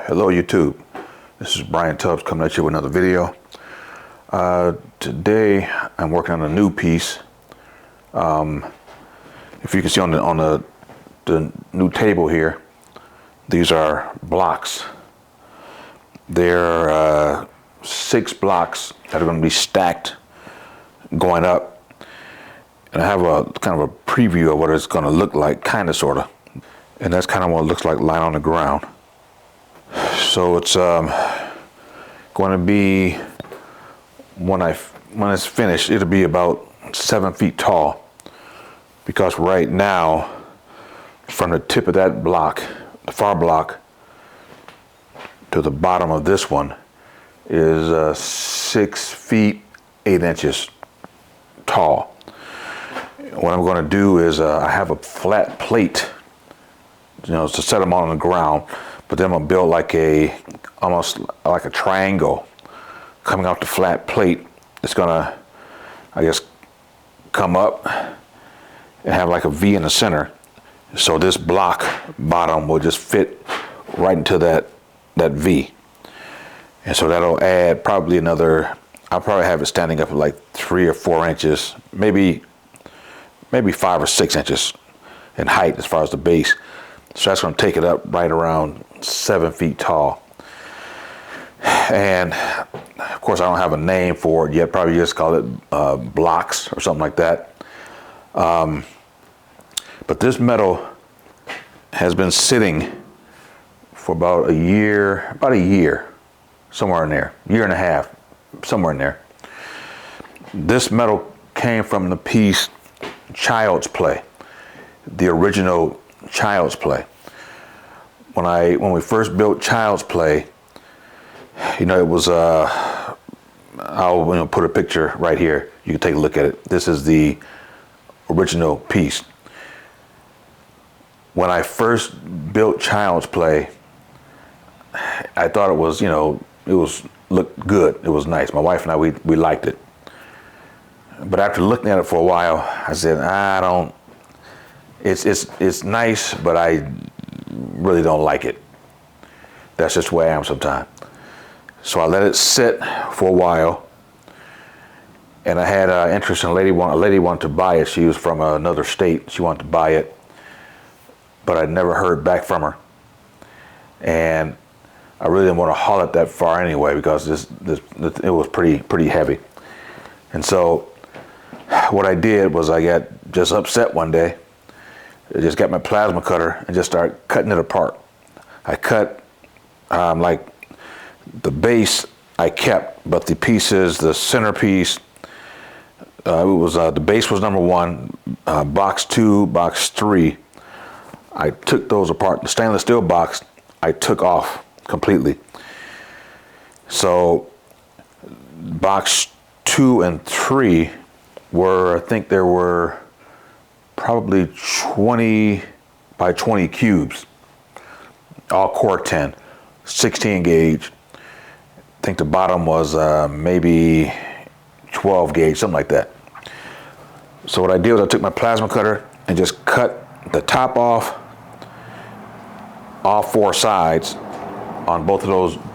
Hello YouTube, this is Brian Tubbs coming at you with another video. Today I'm working on a new piece. If you can see on the new table here, these are blocks. They're 6 blocks that are going to be stacked going up, and I have a kind of a preview of what it's going to look like, kind of, sort of, and that's kind of what it looks like lying on the ground. So it's going to be, when it's finished, it'll be about 7 feet tall, because right now from the tip of that block, the far block, to the bottom of this one is 6 feet 8 inches tall. What I'm going to do is I have a flat plate, to set them on the ground, but then I'm going to build like almost like a triangle coming off the flat plate. It's going to, I guess, come up and have like a V in the center. So this block bottom will just fit right into that V. And so that'll add probably another, I'll probably have it standing up at like 3 or 4 inches, maybe 5 or 6 inches in height as far as the base. So that's going to take it up right around 7 feet tall. And of course I don't have a name for it yet, probably just call it blocks or something like that. But this metal has been sitting for about a year, somewhere in there, year and a half, somewhere in there. This metal came from the piece Child's Play, the original Child's Play. When we first built Child's Play, it was I'll put a picture right here. You can take a look at it. This is the original piece. When I first built Child's Play, I thought it was, looked good. It was nice. My wife and I, we liked it. But after looking at it for a while, I said, it's nice, but I really don't like it. That's just the way I am sometimes. So I let it sit for a while, and I had interest in a lady wanted to buy it. She was from another state. She wanted to buy it, but I never heard back from her. And I really didn't want to haul it that far anyway, because it was pretty heavy. And so what I did was I got just upset one day. I just got my plasma cutter and just started cutting it apart. I cut like the base I kept, but the pieces, the centerpiece, the base was number 1, box 2, box 3. I took those apart. The stainless steel box I took off completely. So box 2 and 3 were, I think there were probably 20 by 20 cubes, all Corten, 16 gauge. I think the bottom was maybe 12 gauge, something like that. So what I did was I took my plasma cutter and just cut the top off, all 4 sides on both of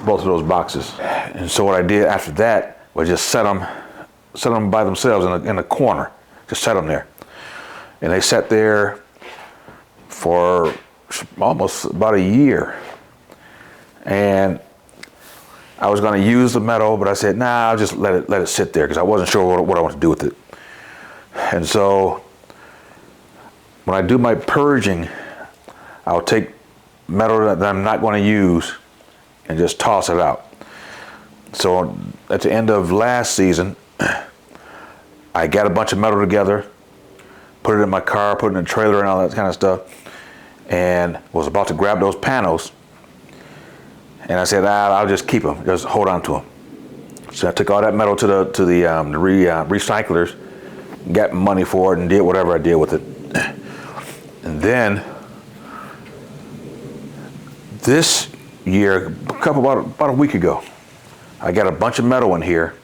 those boxes. And so what I did after that was just set them by themselves in a corner. Just set them there. And they sat there for almost about a year. And I was going to use the metal, but I said, nah, I'll just let it sit there, because I wasn't sure what I want to do with it. And so when I do my purging, I'll take metal that I'm not going to use and just toss it out. So at the end of last season, I got a bunch of metal together, put it in my car, put it in a trailer and all that kind of stuff, and was about to grab those panels. And I said, I'll just keep them, just hold on to them. So I took all that metal to the recyclers, got money for it, and did whatever I did with it. And then this year, about a week ago, I got a bunch of metal in here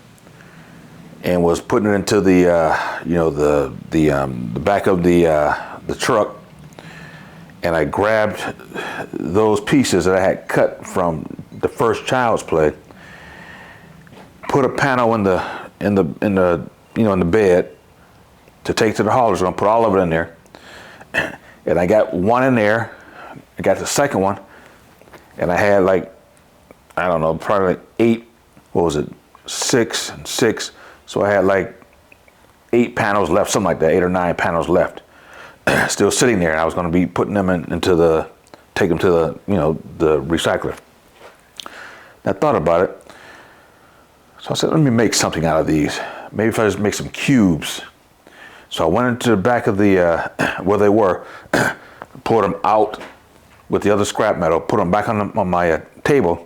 and was putting it into the back of the truck, and I grabbed those pieces that I had cut from the first Child's Play, put a panel in the bed to take to the haulers. I'm gonna put all of it in there, and I got one in there. I got the second one, and I had like, I don't know, probably like 8. What was it? 6 and 6. So I had like 8 panels left, something like that, 8 or 9 panels left, still sitting there. And I was going to be putting them take them to the recycler. And I thought about it. So I said, let me make something out of these. Maybe if I just make some cubes. So I went into the back of the, where they were, pulled them out with the other scrap metal, put them back on my table.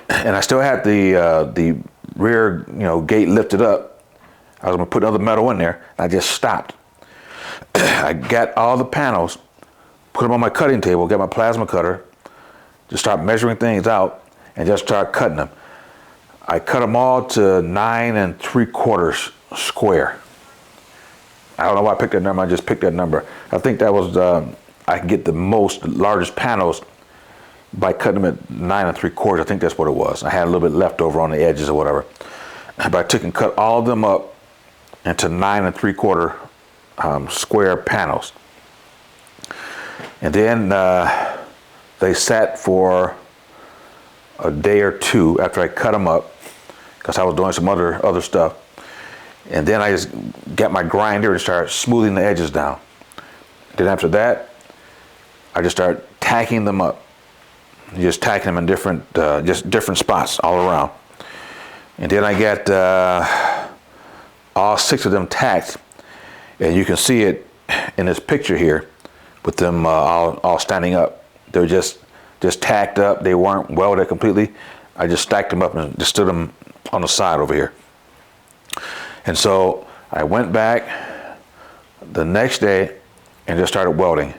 And I still had the rear, gate lifted up. I was gonna put other metal in there. And I just stopped. I got all the panels, put them on my cutting table, got my plasma cutter, just start measuring things out, and just start cutting them. I cut them all to 9 3/4 square. I don't know why I picked that number. I just picked that number. I think that was I can get the largest panels by cutting them at 9 3/4. I think that's what it was. I had a little bit left over on the edges or whatever. But I took and cut all of them up into 9 3/4 square panels. And then they sat for a day or two after I cut them up, because I was doing some other stuff. And then I just got my grinder and started smoothing the edges down. Then after that, I just started tacking them up. Just tacking them in different spots all around. And then I got all 6 of them tacked. And you can see it in this picture here with them all standing up. They're just tacked up. They weren't welded completely. I just stacked them up and just stood them on the side over here. And so I went back the next day and just started welding.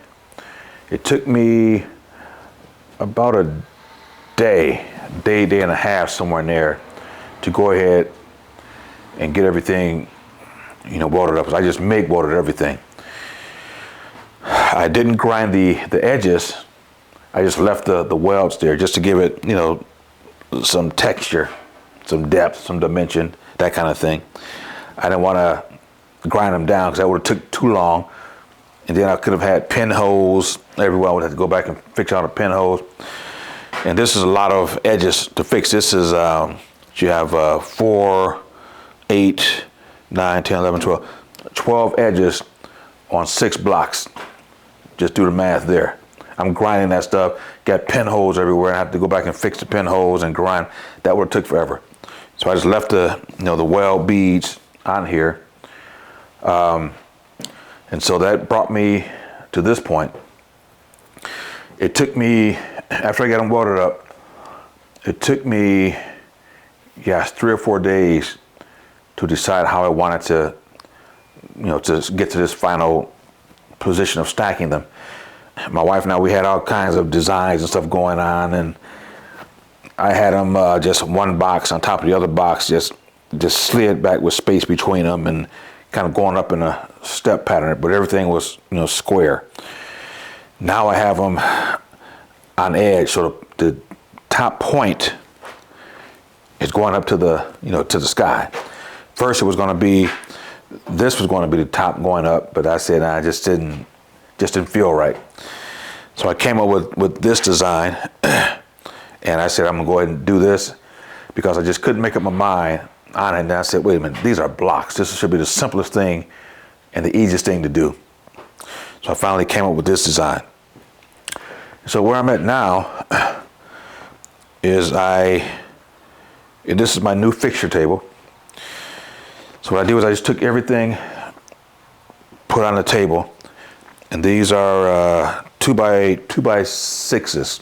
It took me about a day and a half, somewhere in there, to go ahead and get everything, welded up. I just MIG welded everything. I didn't grind the edges. I just left the welds there just to give it, some texture, some depth, some dimension, that kind of thing. I didn't want to grind them down because that would have took too long. And then I could have had pinholes everywhere. I would have to go back and fix all the pinholes. And this is a lot of edges to fix. This is, you have 4, 8, 9, 10, 11, 12 edges on 6 blocks. Just do the math there. I'm grinding that stuff, got pinholes everywhere. I have to go back and fix the pinholes and grind. That would have took forever. So I just left the weld beads on here. And so that brought me to this point. It took me, after I got them welded up, it took me, 3 or 4 days to decide how I wanted to, to get to this final position of stacking them. My wife and I, we had all kinds of designs and stuff going on, and I had them just one box on top of the other box, just slid back with space between them and kind of going up in a step pattern, but everything was, square. Now I have them on edge, so the top point is going up to the, to the sky. First it was going to be, this was going to be the top going up, but I said I just didn't feel right. So I came up with this design, and I said I'm gonna go ahead and do this because I just couldn't make up my mind on it. And then I said, wait a minute, these are blocks. This should be the simplest thing and the easiest thing to do. So I finally came up with this design. So where I'm at now is this is my new fixture table. So what I did was I just took everything, put on the table, and these are 2x6s.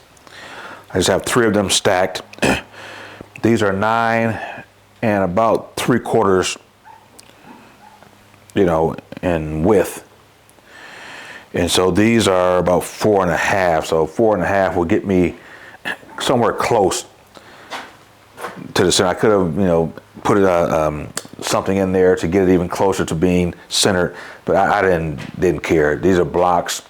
I just have 3 of them stacked. These are 9 and about 3/4, in width. And so these are about 4.5. So 4.5 will get me somewhere close to the center. I could have, put something in there to get it even closer to being centered, but I didn't care. These are blocks.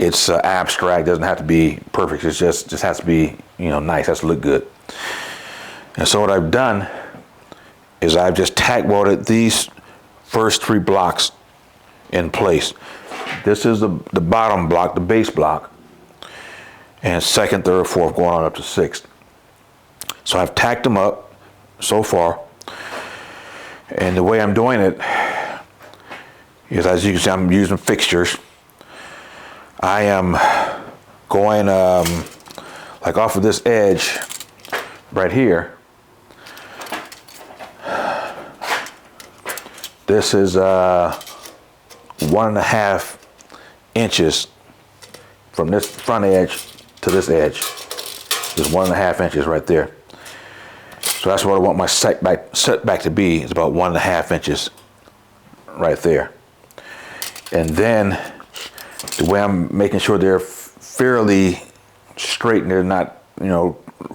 It's abstract, doesn't have to be perfect. It's just has to be, nice, has to look good. And so what I've done is I've just tack welded these first 3 blocks in place. This is the bottom block, the base block, and 2nd, 3rd, 4th, going on up to 6th. So I've tacked them up so far, and the way I'm doing it is, as you can see, I'm using fixtures. I am going like off of this edge right here. This is 1.5 inches from this front edge to this edge. There's 1.5 inches right there. So that's what I want my setback to be, is about 1.5 inches right there. And then the way I'm making sure they're fairly straight and they're not,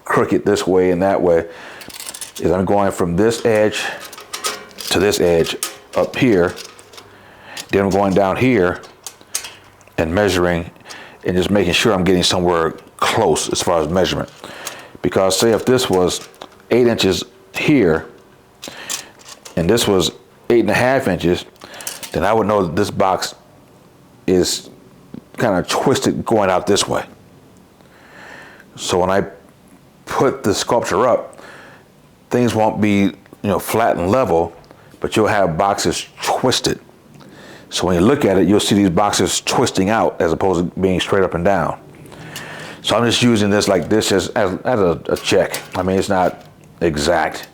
crooked this way and that way, is I'm going from this edge to this edge up here. Then I'm going down here and measuring and just making sure I'm getting somewhere close as far as measurement. Because say if this was 8 inches here and this was 8.5 inches, then I would know that this box is kind of twisted going out this way. So when I put the sculpture up, things won't be, flat and level, but you'll have boxes twisted. So when you look at it, you'll see these boxes twisting out as opposed to being straight up and down. So I'm just using this like this as a check. I mean, it's not exact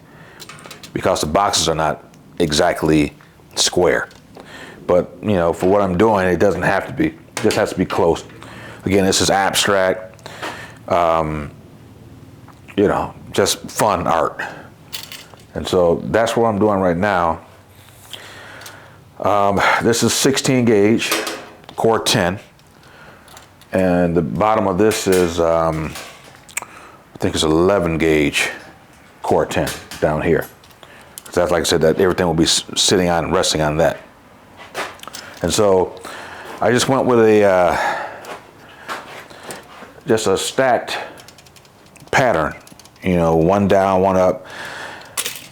because the boxes are not exactly square. But, for what I'm doing, it doesn't have to be. It just has to be close. Again, this is abstract, just fun art. And so that's what I'm doing right now. This is 16 gauge, Corten. And the bottom of this is, I think it's 11 gauge Corten down here. So that's, like I said, that everything will be sitting on, resting on that. And so I just went with just a stacked pattern, one down, one up.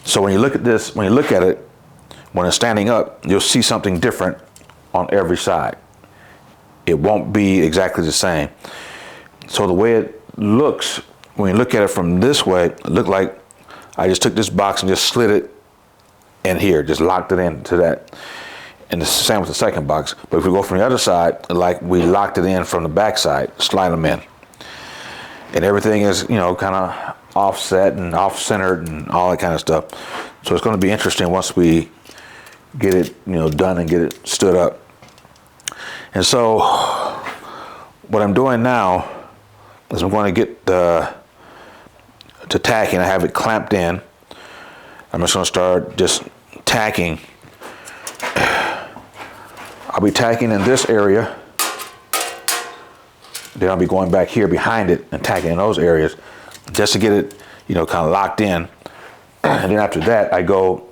So when you look at this, when it's standing up, you'll see something different on every side. It won't be exactly the same. So the way it looks, when you look at it from this way, it looked like I just took this box and just slid it in here, just locked it into that. And the same with the second box. But if we go from the other side, like we locked it in from the back side, slide them in. And everything is, kind of offset and off-centered and all that kind of stuff. So it's going to be interesting once we get it, done and get it stood up. And so what I'm doing now is I'm going to get to tacking. I have it clamped in. I'm just going to start just tacking. I'll be tacking in this area. Then I'll be going back here behind it and tacking in those areas just to get it, kind of locked in. And then after that, I go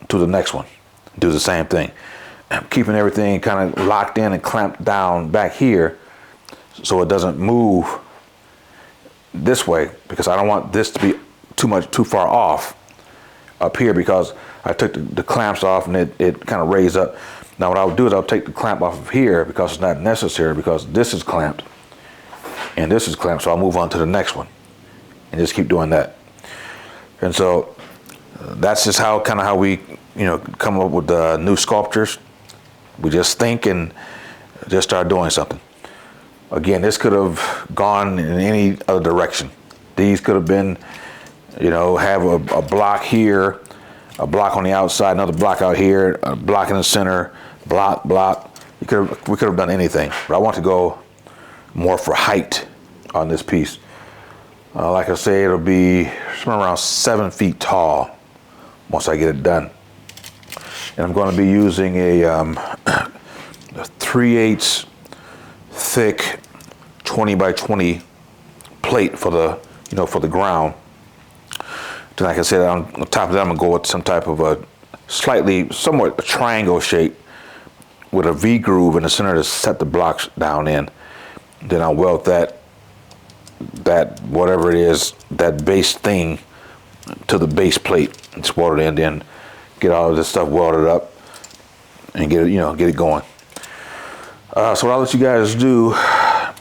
to the next one, do the same thing. I'm keeping everything kind of locked in and clamped down back here so it doesn't move this way, because I don't want this to be too far off up here, because I took the clamps off and it kind of raised up. Now what I'll do is I'll take the clamp off of here because it's not necessary, because this is clamped and this is clamped. So I'll move on to the next one and just keep doing that. And so that's just how we, come up with new sculptures. We just think and just start doing something. Again, this could have gone in any other direction. These could have been, have a block here, a block on the outside, another block out here, a block in the center, block. We could have done anything, but I want to go more for height on this piece. Like I say, it'll be somewhere around 7 feet tall once I get it done. And I'm going to be using a 3/8 thick 20 by 20 plate for the ground. Then, like I said, on top of that, I'm gonna go with some type of a somewhat a triangle shape with a V groove in the center to set the blocks down in. Then I'll weld that whatever it is, that base thing to the base plate. Just weld it in, then get all of this stuff welded up and get it, get it going. So what I'll let you guys do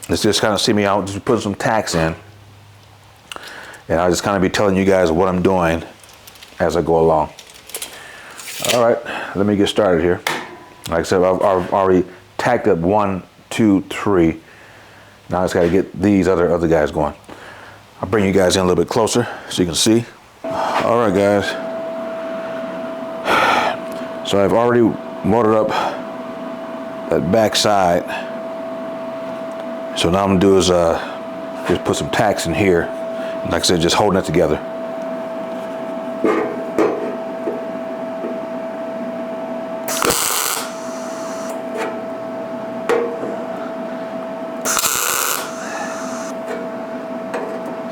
is just kind of see me out, just put some tacks in, and I'll just kind of be telling you guys what I'm doing as I go along. All right, let me get started here. Like I said, I've already tacked up 1, 2, 3. Now I just got to get these other guys going. I'll bring you guys in a little bit closer so you can see. All right, guys. So I've already motored up that back side. So now I'm gonna do is just put some tacks in here. And like I said, just holding it together.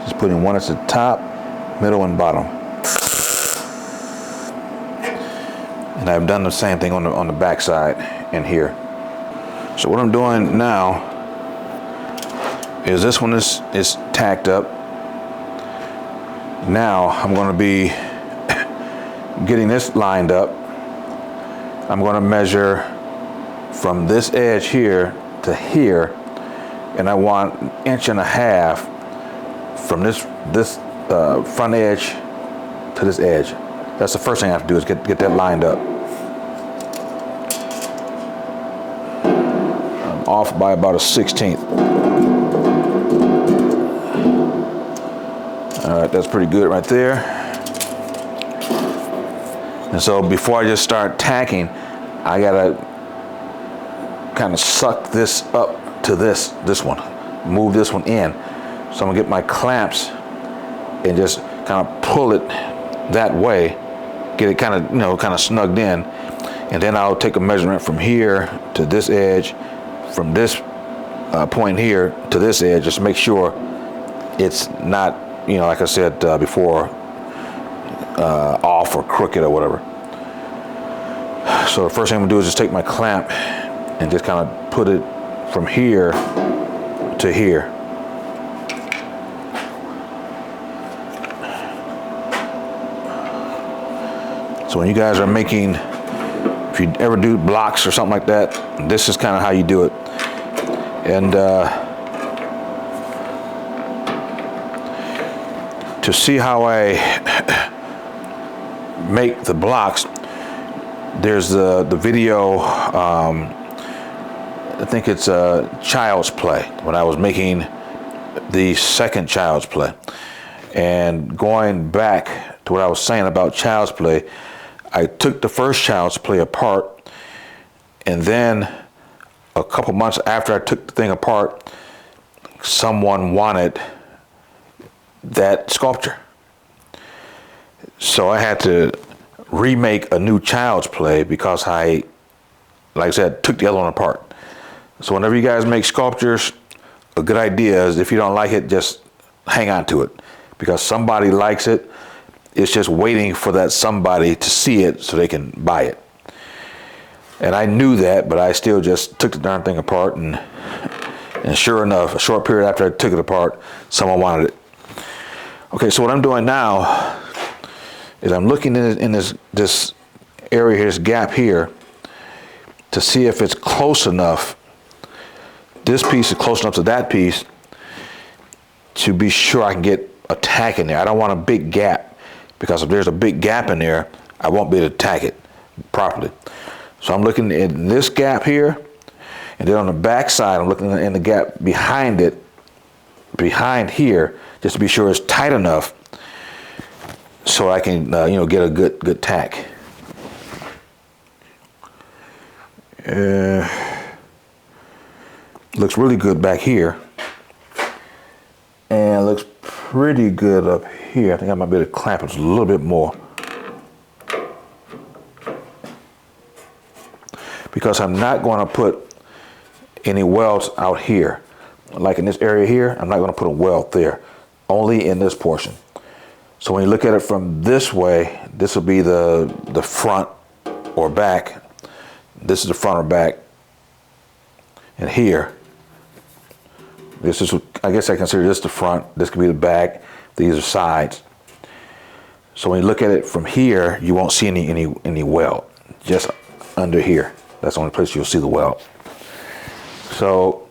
Just putting one at the top, middle, and bottom. And I've done the same thing on the back side in here. So what I'm doing now is this one is tacked up. Now I'm going to be getting this lined up. I'm going to measure from this edge here to here, and I want 1.5 inches from this front edge to this edge. That's the first thing I have to do is get that lined up. I'm off by about 1/16. All right, that's pretty good right there. And so before I just start tacking, I gotta kind of suck this up to this one, move this one in. So I'm gonna get my clamps and just kind of pull it that way, get it kind of snugged in, and then I'll take a measurement from here to this edge, from this point here to this edge, just to make sure it's not, like I said before, off or crooked or whatever. So the first thing I'm gonna do is just take my clamp and just kind of put it from here to here. So when you guys are making, if you ever do blocks or something like that, this is kind of how you do it. And to see how I make the blocks, there's the video, I think it's Child's Play, when I was making the second Child's Play. And going back to what I was saying about Child's Play, I took the first Child's Play apart, and then a couple months after I took the thing apart, someone wanted that sculpture. So I had to remake a new Child's Play because like I said, took the other one apart. So whenever you guys make sculptures, a good idea is if you don't like it, just hang on to it, because somebody likes it. It's just waiting for that somebody to see it so they can buy it. And I knew that, but I still just took the darn thing apart, and sure enough, a short period after I took it apart, someone wanted it. Okay, so what I'm doing now is I'm looking in this area here, this gap here, to see if it's close enough. This piece is close enough to that piece to be sure I can get a tack in there. I don't want a big gap, because if there's a big gap in there, I won't be able to tack it properly. So I'm looking in this gap here, and then on the back side, I'm looking in the gap behind it, behind here, just to be sure it's tight enough so I can, get a good tack. Looks really good back here, and looks pretty good up here. I think I might be able to clamp it a little bit more, because I'm not going to put any welds out here. Like in this area here, I'm not going to put a weld there, only in this portion. So when you look at it from this way, this will be the front or back. This is the front or back. And here This is, I guess I consider this the front. This could be the back. These are sides. So when you look at it from here, you won't see any weld. Just under here. That's the only place you'll see the weld. So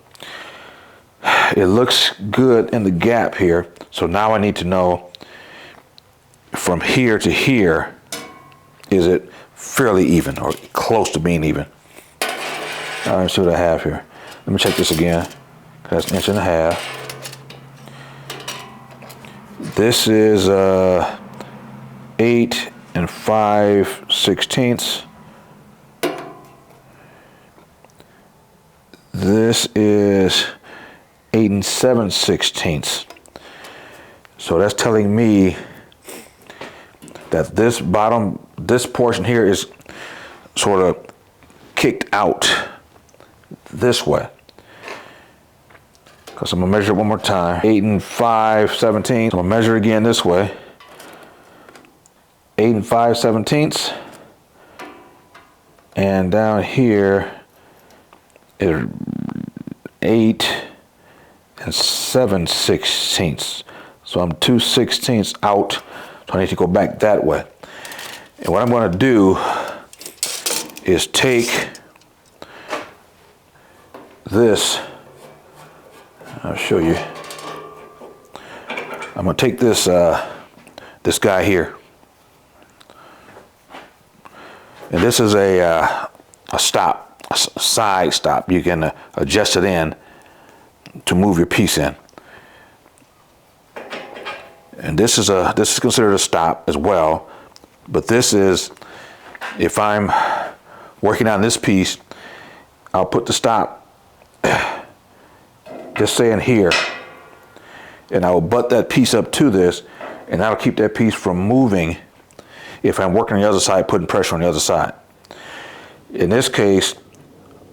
it looks good in the gap here. So now I need to know from here to here, is it fairly even or close to being even? All right, see what I have here. Let me check this again. That's 1.5 inches. This is 8 5/16. This is 8 7/16. So that's telling me that this portion here is sort of kicked out this way. Because I'm gonna measure it one more time. 8 5/17. I'm gonna measure again this way. 8 5/17. And down here is 8 7/16. So I'm 2/16 out. So I need to go back that way. And what I'm going to do is take this. I'll show you. I'm going to take this this guy here. And this is a stop, a side stop. You can adjust it in to move your piece in. And this is considered a stop as well, but this is, if I'm working on this piece, I'll put the stop just say in here, and I will butt that piece up to this, and that'll keep that piece from moving if I'm working on the other side, putting pressure on the other side. In this case,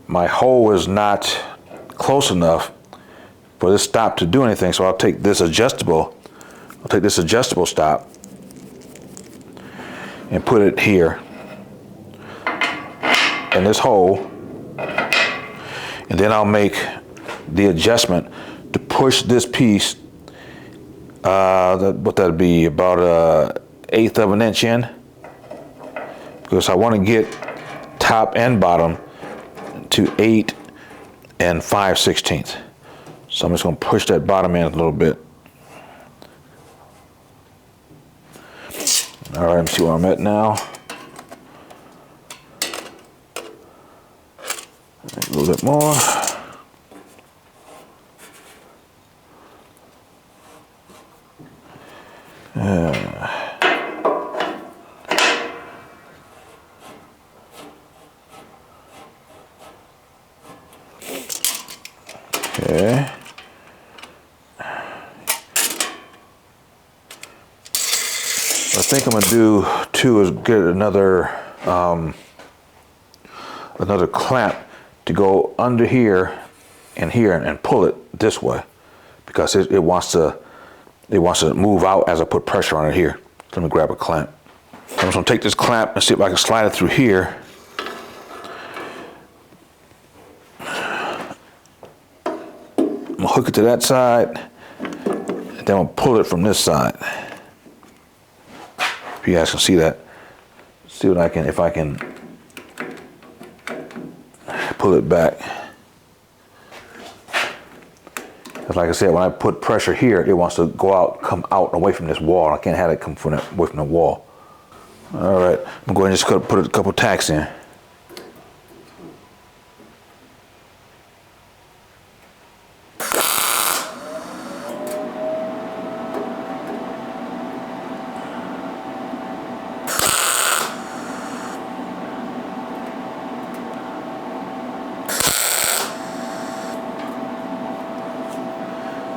my hole is not close enough for this stop to do anything, so I'll take this adjustable stop and put it here in this hole, and then I'll make the adjustment to push this piece, what that'd be, about 1/8 of an inch in, because I want to get top and bottom to 8 5/16. So I'm just going to push that bottom in a little bit. All right, let's see where I'm at now. A little bit more. Okay. I think I'm gonna do too is get another clamp to go under here and pull it this way, because it wants to move out as I put pressure on it here. Let me grab a clamp. I'm just gonna take this clamp and see if I can slide it through here. I'm gonna hook it to that side, and then I'm gonna pull it from this side. If you guys can see that, see what if I can pull it back. Because like I said, when I put pressure here, it wants to go out, come out and away from this wall. I can't have it come away from the wall. All right, I'm going to just put a couple tacks in.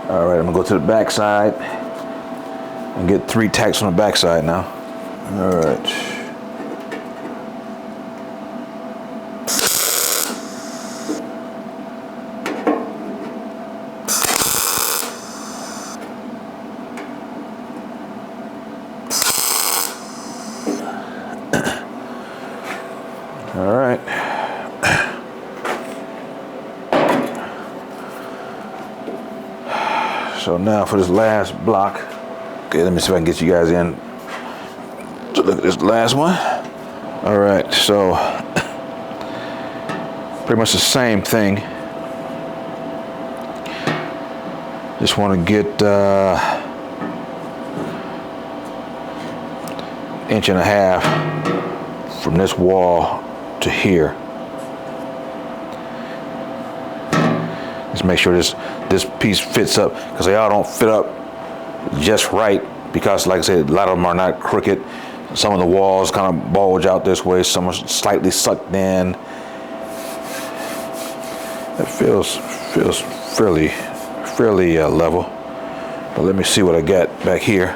All right, I'm gonna go to the back side and get 3 tacks on the back side now. All right. All right. So now for this last block, okay, let me see if I can get you guys in to look at this last one. All right, so pretty much the same thing. Just want to get 1.5 inches from this wall to here. Just make sure this piece fits up, because they all don't fit up just right, because like I said, a lot of them are not crooked. Some of the walls kind of bulge out this way, some are slightly sucked in. It feels fairly level. But let me see what I got back here.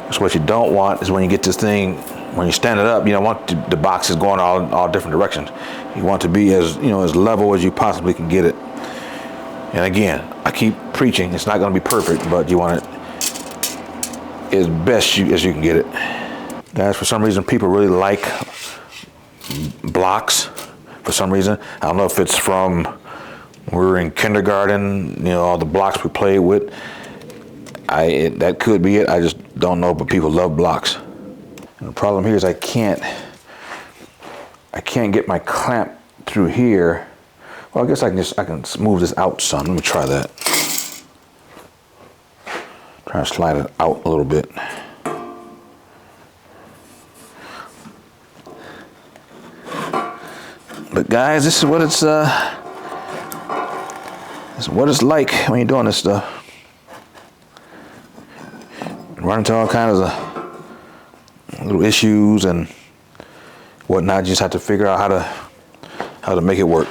Because what you don't want is when you get this thing, when you stand it up, you don't want the boxes going all different directions. You want to be as level as you possibly can get it. And again, I keep preaching, it's not going to be perfect, but you want it as best as you can get it. Guys, for some reason, people really like blocks. For some reason, I don't know if it's from when we were in kindergarten, all the blocks we played with. That could be it. I just don't know, but people love blocks. And the problem here is I can't get my clamp through here. Well, I guess I can move this out some. Let me try that. Try to slide it out a little bit. But guys, this is what it's like when you're doing this stuff. Run into all kinds of little issues and whatnot. You just have to figure out how to make it work.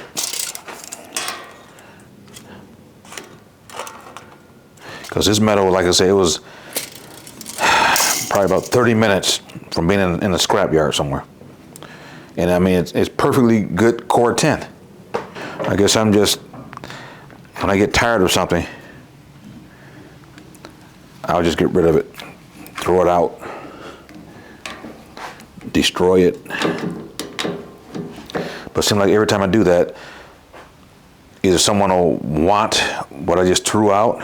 Because this metal, like I say, it was probably about 30 minutes from being in a scrapyard somewhere. And I mean, it's perfectly good Corten. I guess I'm just, when I get tired of something, I'll just get rid of it, throw it out, destroy it. But it seems like every time I do that, either someone will want what I just threw out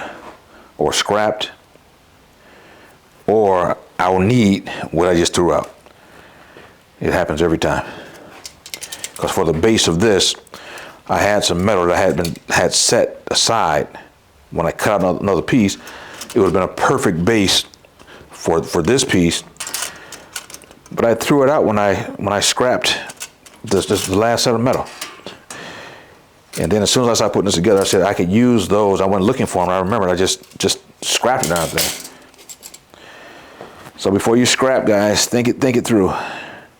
or scrapped, or I will need what I just threw out. It happens every time. Because for the base of this, I had some metal that had set aside. When I cut out another piece, it would have been a perfect base for this piece. But I threw it out when I scrapped this last set of metal. And then as soon as I started putting this together, I said I could use those. I went looking for them. I remembered I just scrapped it out there. So before you scrap, guys, think it through.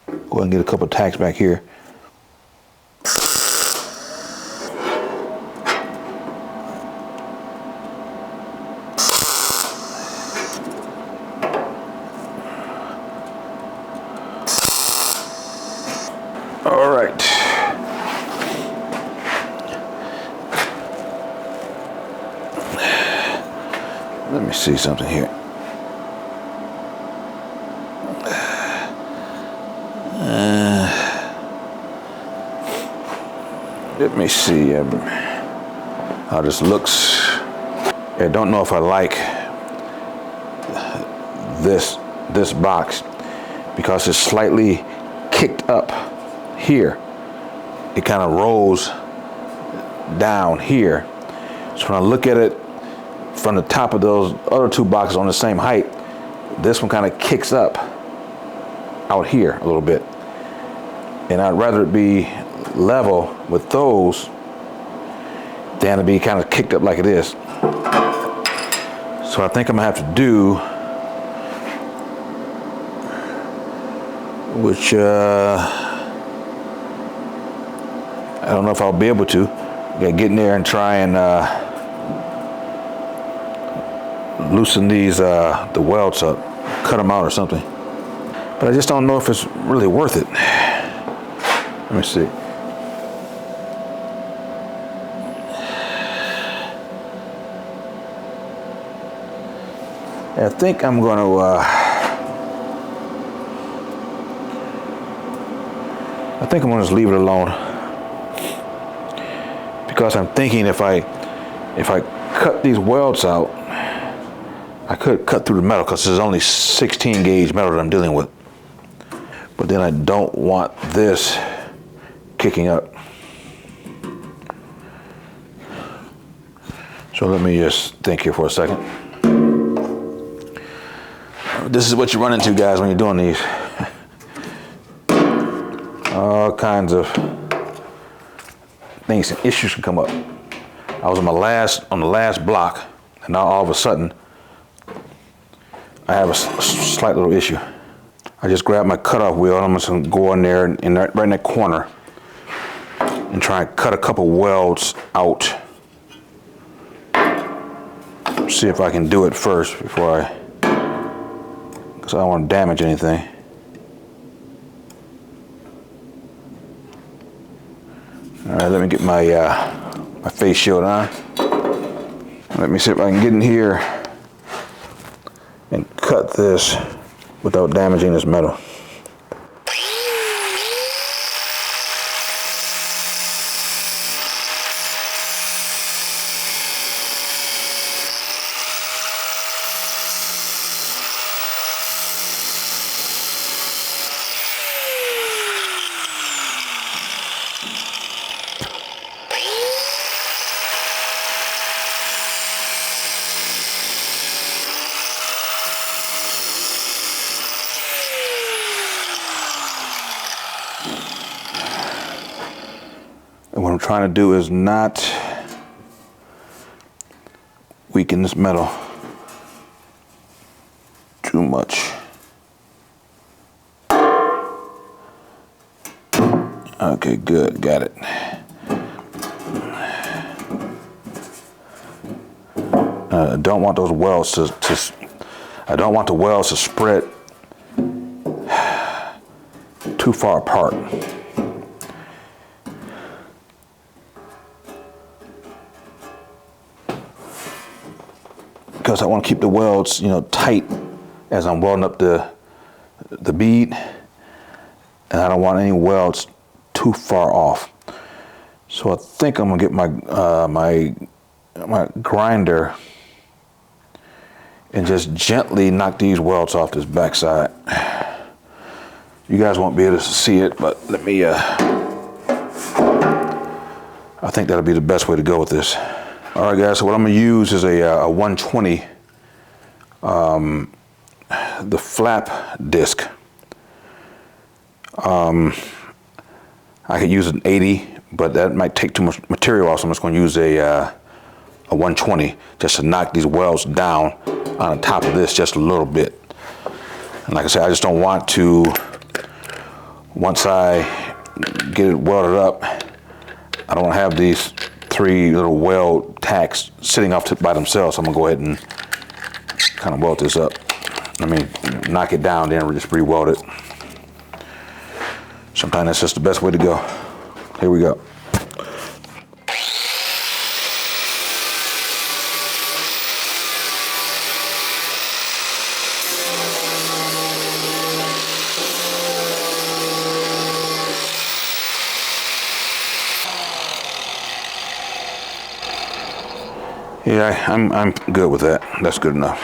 Go ahead and get a couple of tacks back here. All right. Let me see something here. Let me see how this looks. I don't know if I like this box because it's slightly kicked up here. It kind of rolls down here. So when I look at it from the top of those other two boxes on the same height, this one kind of kicks up out here a little bit. And I'd rather it be level with those than to be kind of kicked up like it is. So I think I'm gonna have to do, which I don't know if I'll be able to. Gotta get in there and try and loosen these the welds up, cut them out or something. But I just don't know if it's really worth it. Let me see. I think I'm going to. I think I'm going to just leave it alone, because I'm thinking if I cut these welds out, I could cut through the metal because there's only 16 gauge metal that I'm dealing with. But then I don't want this kicking up. So let me just think here for a second. This is what you run into, guys, when you're doing these. All kinds of things and issues can come up. I was on the last block, and now all of a sudden, I have a slight little issue. I just grabbed my cutoff wheel, and I'm just gonna go in there and right in that corner and try and cut a couple welds out. See if I can do it first before because I don't want to damage anything. All right, let me get my my face shield on. Let me see if I can get in here and cut this without damaging this metal. And what I'm trying to do is not weaken this metal too much. Okay, good, got it. I don't want those welds I don't want the welds to spread too far apart. Because I want to keep the welds, tight as I'm welding up the bead, and I don't want any welds too far off. So I think I'm gonna get my my grinder and just gently knock these welds off this backside. You guys won't be able to see it, but let me. I think that'll be the best way to go with this. All right, guys, so what I'm gonna use is a 120, the flap disc. I could use an 80, but that might take too much material off, so I'm just gonna use a 120 just to knock these welds down on the top of this just a little bit. And like I said, I just don't want to, once I get it welded up, I don't have these 3 little weld tacks sitting off by themselves. So I'm gonna go ahead and kind of weld this up. I mean, knock it down, then just re-weld it. Sometimes that's just the best way to go. Here we go. Yeah, I'm good with that. That's good enough.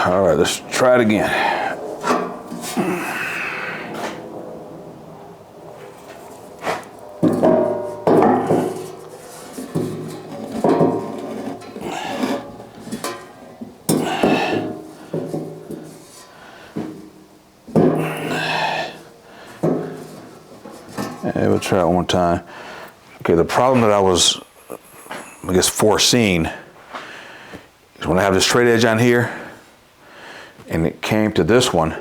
All right, let's try it again. Yeah, we'll try it one more time. Okay, the problem that I was, I guess, foreseeing is when I have this straight edge on here, and it came to this one,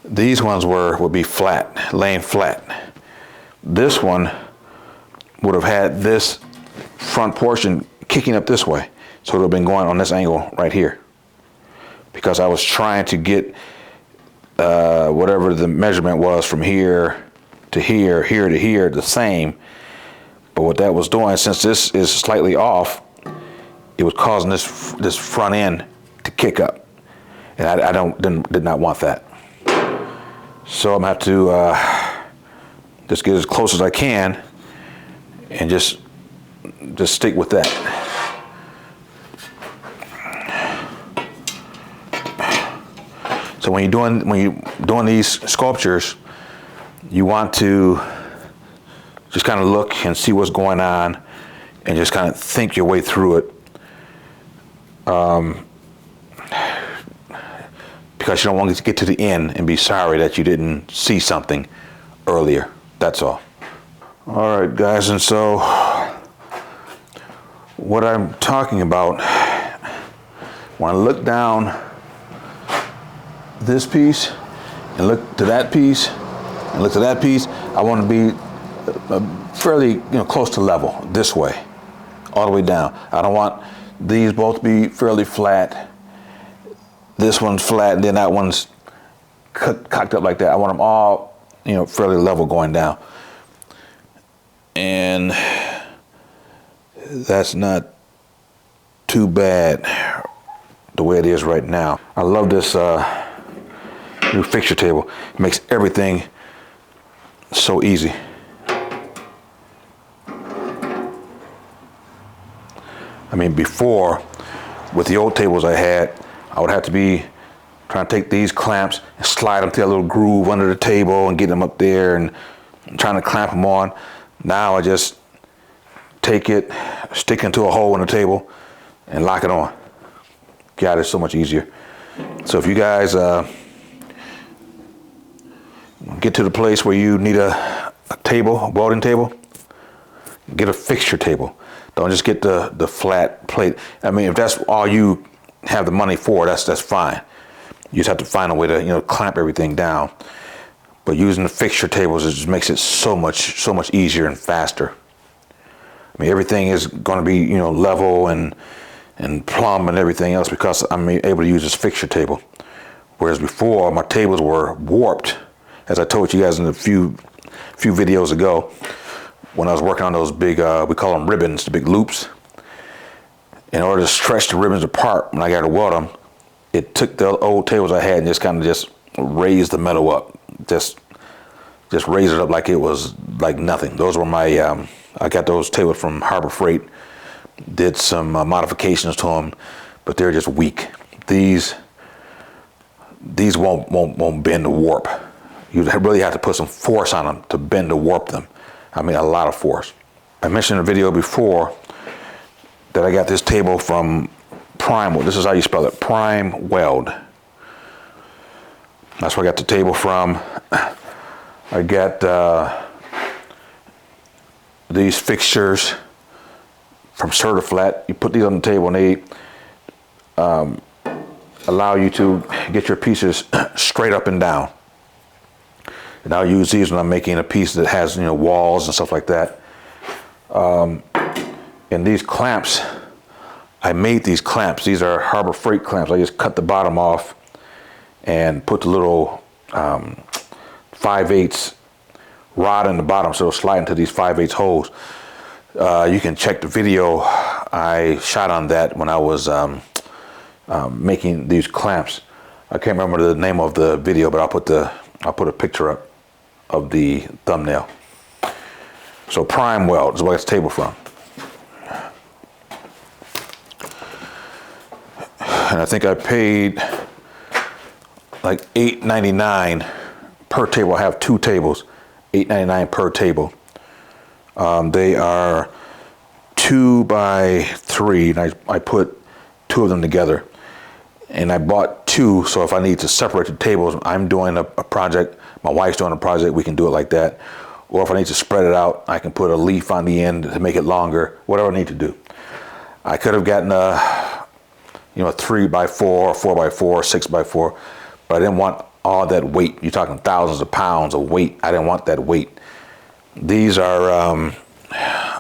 these ones would be flat, laying flat. This one would have had this front portion kicking up this way, so it would have been going on this angle right here, because I was trying to get whatever the measurement was from here to here, here to here, the same. But what that was doing, since this is slightly off, it was causing this front end to kick up, and I did not want that. So I'm gonna have to Just get as close as I can, and just stick with that. So when you're doing these sculptures, you want to just kind of look and see what's going on, and just kind of think your way through it. Because you don't want to get to the end and be sorry that you didn't see something earlier. That's all. All right, guys, and so what I'm talking about, when I look down this piece and look to that piece and look to that piece, I want to be fairly, close to level this way, all the way down. I don't want these both to be fairly flat. This one's flat, and then that one's cocked up like that. I want them all, fairly level going down. And that's not too bad the way it is right now. I love this new fixture table. It makes everything so easy. I mean, before, with the old tables I had, I would have to be trying to take these clamps and slide them through a little groove under the table and get them up there and trying to clamp them on. Now I just take it, stick into a hole in the table, and lock it on. God, it's so much easier. So if you guys get to the place where you need a table, a welding table, get a fixture table. Don't just get the flat plate. I mean, if that's all you have the money for, that's fine. You just have to find a way to clamp everything down. But using the fixture tables, it just makes it so much easier and faster. I mean, everything is going to be level and plumb and everything else because I'm able to use this fixture table. Whereas before, my tables were warped, as I told you guys in a few videos ago, when I was working on those big, we call them ribbons, the big loops. In order to stretch the ribbons apart when I got to weld them, it took the old tables I had and just raised the metal up. Just raised it up like it was like nothing. Those were my, I got those tables from Harbor Freight, did some modifications to them, but they're just weak. These won't bend or warp. You really have to put some force on them to bend or warp them. I mean, a lot of force. I mentioned in a video before that I got this table from Prime. This is how you spell it, Prime Weld. That's where I got the table from. I got these fixtures from Certiflat. You put these on the table and they allow you to get your pieces straight up and down. And I'll use these when I'm making a piece that has walls and stuff like that. And these clamps, I made these clamps. These are Harbor Freight clamps. I just cut the bottom off and put the little 5/8 rod in the bottom so it'll slide into these 5/8 holes. You can check the video I shot on that when I was making these clamps. I can't remember the name of the video, but I'll put a picture up of the thumbnail. So Prime Weld is where I got the table from. And I think I paid like $8.99 per table. I have two tables, $8.99 per table. They are 2x3, and I put two of them together. And I bought two, so if I need to separate the tables, I'm doing a project, my wife's doing a project, we can do it like that. Or if I need to spread it out, I can put a leaf on the end to make it longer, whatever I need to do. I could have gotten a 3x4, 4x4, 6x4, but I didn't want all that weight. You're talking thousands of pounds of weight. I didn't want that weight. These are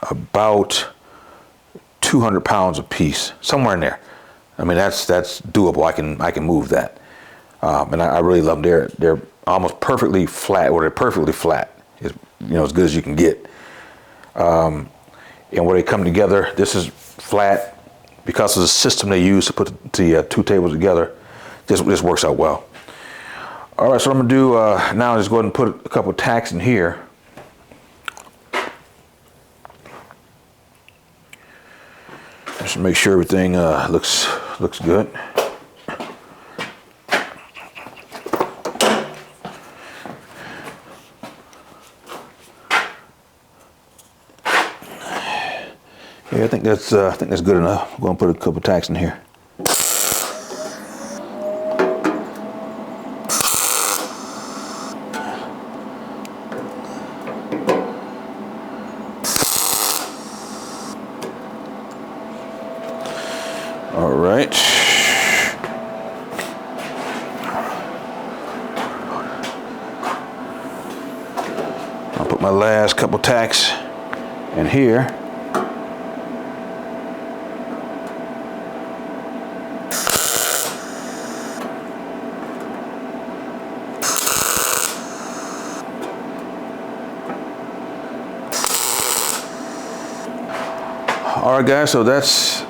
about 200 pounds a piece, somewhere in there. I mean, that's doable. I can move that, and I really love them. They're almost perfectly flat, or they're perfectly flat. It's, as good as you can get. And where they come together, this is flat because of the system they use to put the two tables together. This works out well. All right, so what I'm gonna do now is go ahead and put a couple of tacks in here. Just make sure everything looks good. Yeah, I think that's good enough. I'm going to put a couple tacks in here. All right. I'll put my last couple tacks in here. All right, guys, so that's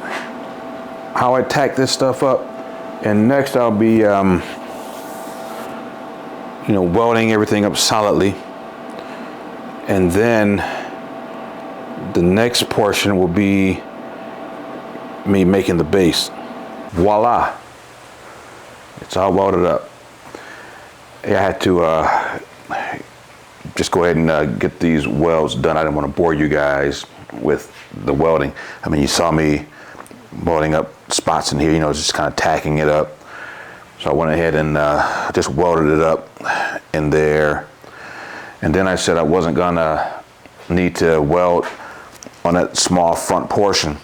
how I tack this stuff up. And next I'll be, welding everything up solidly. And then the next portion will be me making the base. Voila, it's all welded up. Yeah, I had to just go ahead and get these welds done. I didn't want to bore you guys with the welding. I mean, you saw me welding up spots in here, just kind of tacking it up. So I went ahead and just welded it up in there. And then I said I wasn't gonna need to weld on that small front portion.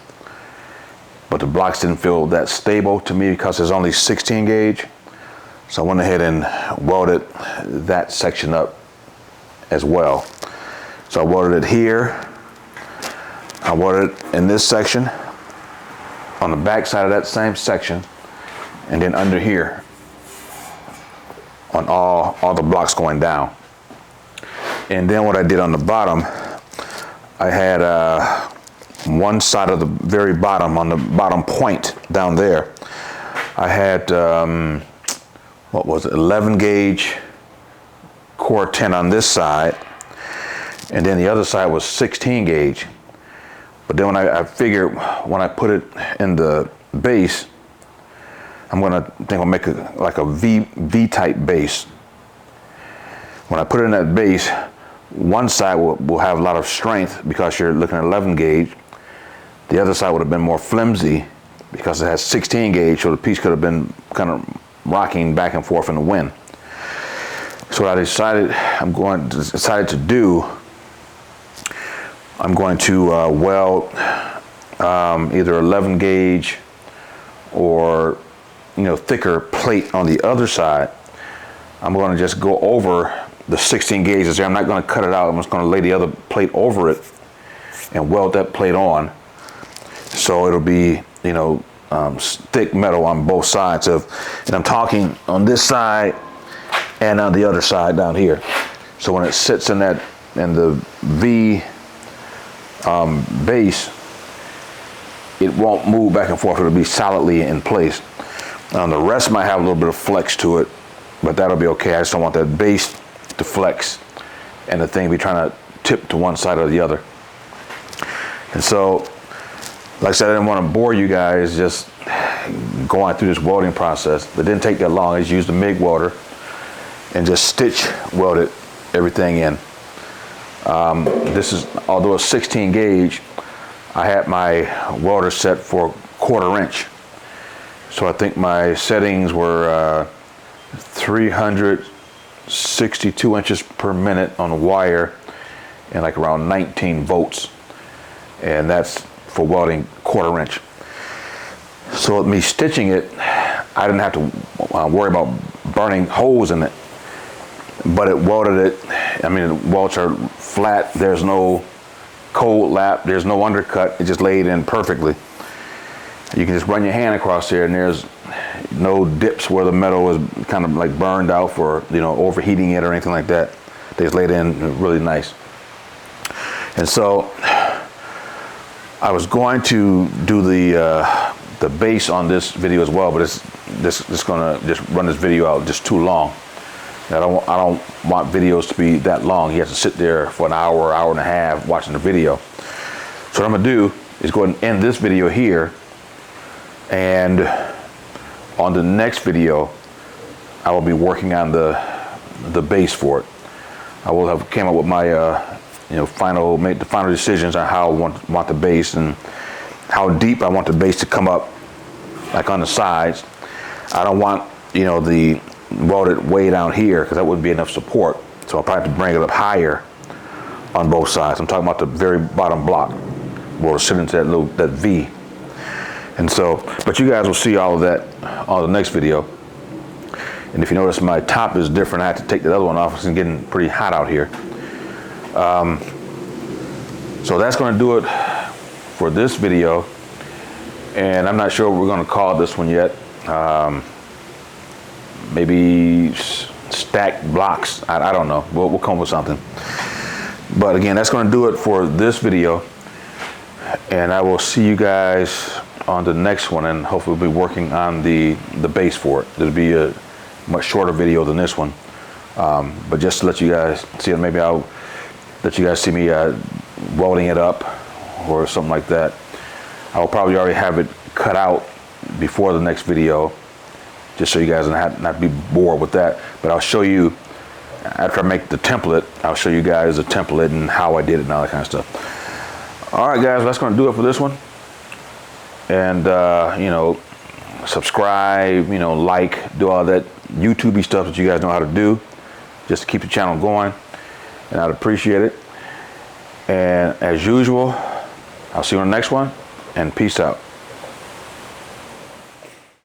But the blocks didn't feel that stable to me because it's only 16 gauge. So I went ahead and welded that section up as well. So I welded it here. I welded it in this section, on the back side of that same section, and then under here on all the blocks going down. And then what I did on the bottom, I had one side of the very bottom, on the bottom point down there, I had, 11 gauge Corten on this side, and then the other side was 16 gauge. But then when I figured, when I put it in the base, I'll make like a V-type base. When I put it in that base, one side will have a lot of strength because you're looking at 11 gauge. The other side would have been more flimsy because it has 16 gauge, so the piece could have been kind of rocking back and forth in the wind. So what I decided to do, I'm going to weld either 11 gauge or thicker plate on the other side. I'm going to just go over the 16 gauges there. I'm not going to cut it out. I'm just going to lay the other plate over it and weld that plate on. So it'll be thick metal on both sides of, and I'm talking on this side and on the other side down here. So when it sits in the V base, it won't move back and forth. It'll be solidly in place. The rest might have a little bit of flex to it, but that'll be okay. I just don't want that base to flex and the thing be trying to tip to one side or the other. And so, like I said, I didn't want to bore you guys just going through this welding process. It didn't take that long. I just used a MIG welder and just stitch welded everything in. This is, although it's 16 gauge, I had my welder set for 1/4 inch. So I think my settings were 362 inches per minute on wire and like around 19 volts. And that's for welding 1/4 inch. So with me stitching it, I didn't have to worry about burning holes in it. But it welded it, I mean, the welds are flat, there's no cold lap, there's no undercut, it just laid in perfectly. You can just run your hand across there and there's no dips where the metal is kind of like burned out for, overheating it or anything like that. They just laid in really nice. And so I was going to do the base on this video as well, but it's gonna just run this video out just too long. I don't want videos to be that long. You have to sit there for an hour and a half watching the video. So what I'm gonna do is go ahead and end this video here, And on the next video, I will be working on the base for it. I will have came up with my made the final decisions on how I want the base and how deep I want the base to come up, like on the sides. I don't want the welded way down here because that wouldn't be enough support. So I'll probably have to bring it up higher on both sides. I'm talking about the very bottom block where it'll sit into that V. And so, but you guys will see all of that on the next video. And if you notice, my top is different. I had to take the other one off. It's getting pretty hot out here. So that's going to do it for this video. And I'm not sure what we're going to call this one yet. Maybe stack blocks. I don't know. We'll come up with something. But again, that's going to do it for this video. And I will see you guys on the next one, and hopefully we'll be working on the base for it. It'll be a much shorter video than this one. But just to let you guys see it, maybe I'll let you guys see me welding it up or something like that. I'll probably already have it cut out before the next video, just so you guys not be bored with that. But I'll show you, after I make the template, I'll show you guys the template and how I did it and all that kind of stuff. All right, guys, that's going to do it for this one. And, subscribe, like, do all that YouTube-y stuff that you guys know how to do, just to keep the channel going. And I'd appreciate it. And as usual, I'll see you on the next one, and peace out.